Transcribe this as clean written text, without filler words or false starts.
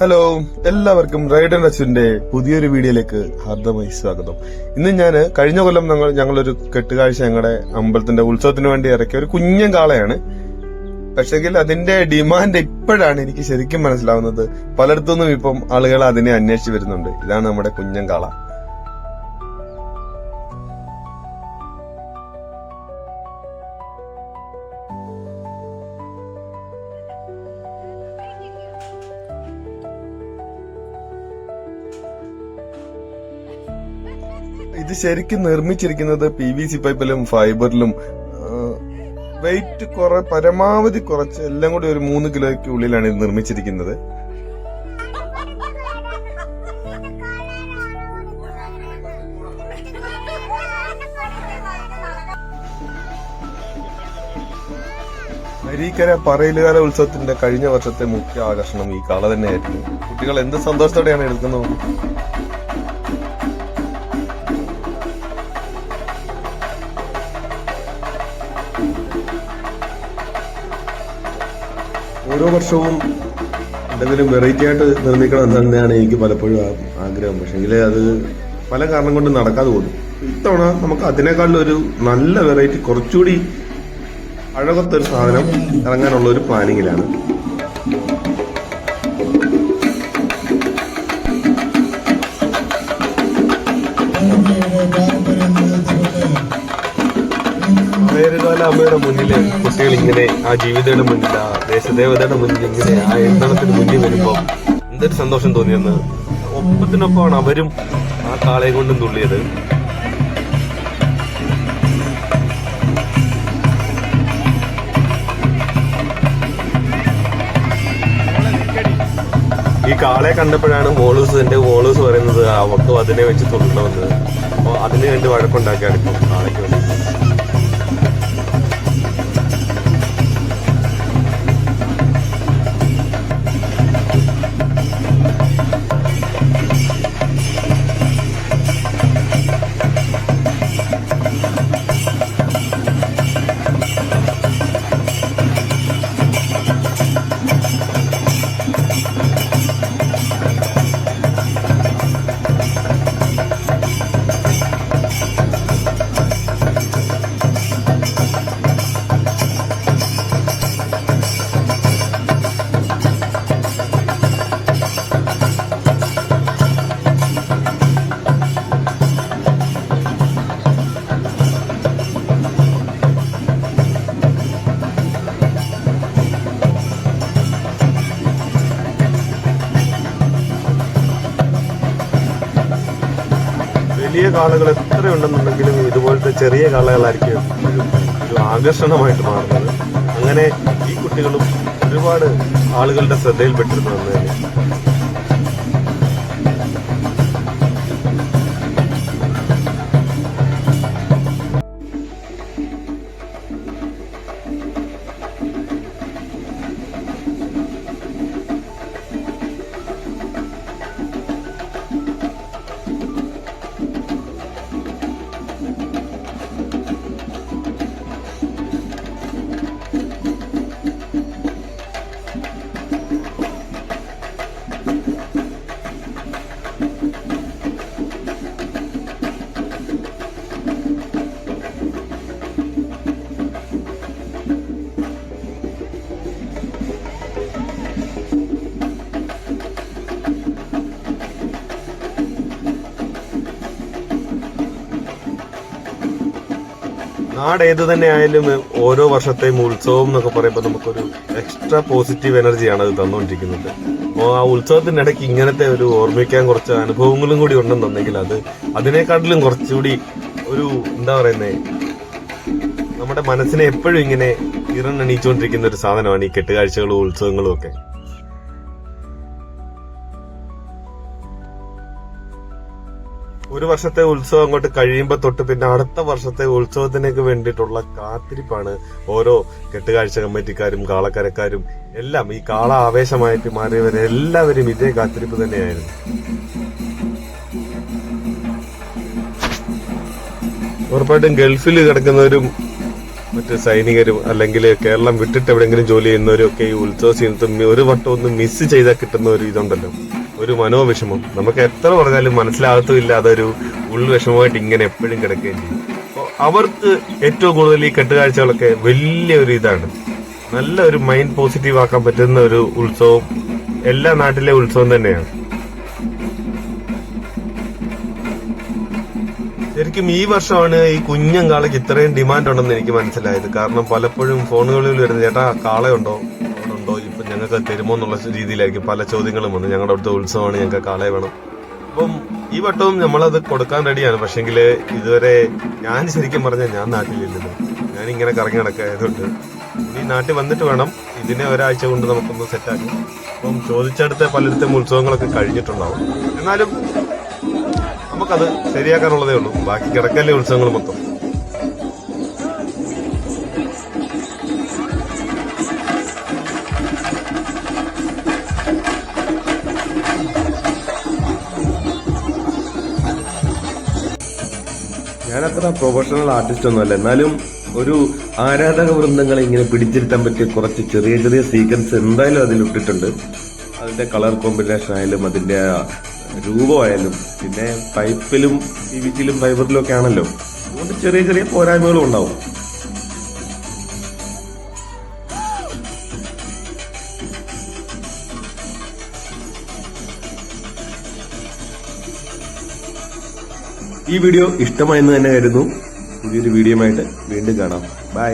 Hello, എല്ലാവർക്കും ride and അച്ഛന്റെ പുതിയൊരു വീഡിയോയിലേക്ക് ഹാർദമായി സ്വാഗതം. ഇന്ന് ഞാൻ കഴിഞ്ഞ കൊല്ലം ഞങ്ങളൊരു കെട്ടുകാഴ്ച ഞങ്ങളുടെ അമ്പലത്തിന്റെ ഉത്സവത്തിന് വേണ്ടി ഇറക്കിയ ഒരു കുഞ്ഞൻ കാളയാണ്. പക്ഷെങ്കിൽ അതിന്റെ ഡിമാൻഡ് ഇപ്പോഴാണ് എനിക്ക് ശരിക്കും മനസ്സിലാവുന്നത്. പലയിടത്തുനിന്നും ഇപ്പം ആളുകൾ അതിനെ അന്വേഷിച്ച് വരുന്നുണ്ട്. ഇതാണ് നമ്മുടെ കുഞ്ഞൻ കാള. ഇത് ശരിക്കും നിർമ്മിച്ചിരിക്കുന്നത് PVC പൈപ്പിലും ഫൈബറിലും. വെയിറ്റ് പരമാവധി കുറച്ച് എല്ലാം കൂടി ഒരു 3 കിലോയ്ക്ക് ഉള്ളിലാണ് ഇത് നിർമ്മിച്ചിരിക്കുന്നത്. അരീക്കര പറയിലുകാല ഉത്സവത്തിന്റെ കഴിഞ്ഞ വർഷത്തെ മുഖ്യ ആകർഷണം ഈ കാള തന്നെയായിരുന്നു. കുട്ടികൾ എന്ത് സന്തോഷത്തോടെയാണ് എടുക്കുന്നത്. ഓരോ വർഷവും എന്തെങ്കിലും വെറൈറ്റി ആയിട്ട് നിർമ്മിക്കണം എന്ന് തന്നെയാണ് എനിക്ക് പലപ്പോഴും ആഗ്രഹം. പക്ഷെങ്കിൽ അത് പല കാരണം കൊണ്ട് നടക്കാതെ പോകും. ഇത്തവണ നമുക്ക് അതിനേക്കാളും ഒരു നല്ല വെറൈറ്റി, കുറച്ചുകൂടി അഴകത്തൊരു സാധനം ഇറങ്ങാനുള്ള ഒരു പ്ലാനിങ്ങിലാണ്. പേരുകാല അമ്മയുടെ മുന്നില് കുട്ടികൾ ഇങ്ങനെ ആ ജീവിതയുടെ മുന്നിൽ, ആ ദേശദേവതയുടെ മുന്നിൽ ഇങ്ങനെ ആ എണ്ണത്തിന് മുന്നിൽ വരുമ്പോ എന്തൊരു സന്തോഷം തോന്നിയെന്ന്. ഒപ്പത്തിനൊപ്പമാണ് അവരും ആ കാളയെ കൊണ്ടും തുള്ളിയത്. ഈ കാളയെ കണ്ടപ്പോഴാണ് വോളൂസ് പറയുന്നത് അവക്കും അതിനെ വെച്ച് തുള്ളണമെന്ന്. അപ്പൊ അതിന് വേണ്ടി വഴക്കുണ്ടാക്കിയാണ് ഇപ്പം കാളയ്ക്ക് വേണ്ടി. വലിയ കാളകൾ എത്രയുണ്ടെന്നുണ്ടെങ്കിലും ഇതുപോലത്തെ ചെറിയ കാളകളായിരിക്കും ഒരു ആകർഷണമായിട്ട് മാറുന്നത്. അങ്ങനെ ഈ കുട്ടികളും ഒരുപാട് ആളുകളുടെ ശ്രദ്ധയിൽപ്പെട്ടിരുന്നു എന്ന് തന്നെ. നാട് ഏത് തന്നെ ആയാലും ഓരോ വർഷത്തെയും ഉത്സവം എന്നൊക്കെ പറയുമ്പോൾ നമുക്കൊരു എക്സ്ട്രാ പോസിറ്റീവ് എനർജിയാണ് അത് തന്നുകൊണ്ടിരിക്കുന്നത്. അപ്പോൾ ആ ഉത്സവത്തിനിടയ്ക്ക് ഇങ്ങനത്തെ ഒരു ഓർമ്മിക്കാൻ കുറച്ച് അനുഭവങ്ങളും കൂടി ഉണ്ടെന്നുണ്ടെങ്കിൽ അതിനേക്കാട്ടിലും കുറച്ചുകൂടി ഒരു എന്താ പറയുന്നേ, നമ്മുടെ മനസ്സിനെ എപ്പോഴും ഇങ്ങനെ ഇറങ്ങണീച്ചുകൊണ്ടിരിക്കുന്ന ഒരു സാധനമാണ് ഈ കെട്ടുകാഴ്ചകളും ഉത്സവങ്ങളും ഒക്കെ. ഒരു വർഷത്തെ ഉത്സവം അങ്ങോട്ട് കഴിയുമ്പോൾ തൊട്ട് പിന്നെ അടുത്ത വർഷത്തെ ഉത്സവത്തിനൊക്കെ വേണ്ടിയിട്ടുള്ള കാത്തിരിപ്പാണ് ഓരോ കെട്ടുകാഴ്ച കമ്മിറ്റിക്കാരും കാളക്കരക്കാരും എല്ലാം. ഈ കാള ആവേശമായിട്ട് മാറിയവരെല്ലാവരും ഇതേ കാത്തിരിപ്പ് തന്നെയായിരുന്നു. ഉറപ്പായിട്ടും ഗൾഫിൽ കിടക്കുന്നവരും മറ്റ് സൈനികരും അല്ലെങ്കിൽ കേരളം വിട്ടിട്ട് എവിടെയെങ്കിലും ജോലി ചെയ്യുന്നവരും ഒക്കെ ഈ ഉത്സവ സീസൺ ഒരു വട്ടം ഒന്ന് മിസ് ചെയ്താൽ കിട്ടുന്ന ഒരു ഇതുണ്ടല്ലോ, ഒരു മനോവിഷമം. നമുക്ക് എത്ര പറഞ്ഞാലും മനസ്സിലാകത്തുമില്ല, അതൊരു ഉൾവിഷമമായിട്ട് ഇങ്ങനെ എപ്പോഴും കിടക്കുകയും ചെയ്യും. അപ്പോൾ അവർക്ക് ഏറ്റവും കൂടുതൽ ഈ കെട്ടുകാഴ്ചകളൊക്കെ വലിയൊരു ഇതാണ്. നല്ല ഒരു മൈൻഡ് പോസിറ്റീവ് ആക്കാൻ പറ്റുന്ന ഒരു ഉത്സവം എല്ലാ നാട്ടിലെ ഉത്സവം തന്നെയാണ്. ശരിക്കും ഈ വർഷമാണ് ഈ കുഞ്ഞൻ കാളയ്ക്ക് ഇത്രയും ഡിമാൻഡ് ഉണ്ടെന്ന് എനിക്ക് മനസ്സിലായത്. കാരണം പലപ്പോഴും ഫോണുകളിൽ വരുന്നത്, ചേട്ടാ കാളയുണ്ടോ ഉണ്ടോ ഇപ്പൊ ഞങ്ങൾക്ക് തരുമോ എന്നുള്ള രീതിയിലായിരിക്കും പല ചോദ്യങ്ങളും വന്നു. ഞങ്ങളുടെ അടുത്ത ഉത്സവമാണ്, ഞങ്ങൾക്ക് കാളയെ വേണം. അപ്പം ഈ വട്ടവും നമ്മളത് കൊടുക്കാൻ റെഡിയാണ്. പക്ഷെങ്കിൽ ഇതുവരെ ഞാൻ ശരിക്കും പറഞ്ഞാൽ ഞാൻ നാട്ടിലില്ലല്ലോ, ഞാനിങ്ങനെ കറങ്ങി നടക്കായതുകൊണ്ട് ഇനി നാട്ടിൽ വന്നിട്ട് വേണം ഇതിനെ ഒരാഴ്ച കൊണ്ട് നമുക്കൊന്ന് സെറ്റാക്കി. അപ്പം ചോദിച്ചടുത്ത പലയിടത്തും ഉത്സവങ്ങളൊക്കെ കഴിഞ്ഞിട്ടുണ്ടാവും. എന്നാലും നമുക്കത് ശരിയാക്കാനുള്ളതേ ഉള്ളൂ. ബാക്കി കിടക്കല്ലേ ഉത്സവങ്ങൾ മൊത്തം. ഞാനത്ര പ്രൊഫഷണൽ ആർട്ടിസ്റ്റ് ഒന്നുമല്ല, എന്നാലും ഒരു ആരാധക വൃന്ദങ്ങളെ ഇങ്ങനെ പിടിച്ചിരുത്താൻ പറ്റിയ കുറച്ച് ചെറിയ ചെറിയ സീക്വൻസ് എന്തായാലും അതിലിട്ടിട്ടുണ്ട്. അതിന്റെ കളർ കോമ്പിനേഷൻ ആയാലും അതിന്റെ രൂപമായാലും പിന്നെ പൈപ്പിലും PVC-ലും ഫൈബറിലും ഒക്കെ ആണല്ലോ, അതുകൊണ്ട് ചെറിയ ചെറിയ പോരായ്മകളും ഉണ്ടാവും. ഈ വീഡിയോ ഇഷ്ടമായെന്ന് തന്നെ കരുതുന്നു. പുതിയൊരു വീഡിയോയുമായിട്ട് വീണ്ടും കാണാം. ബൈ.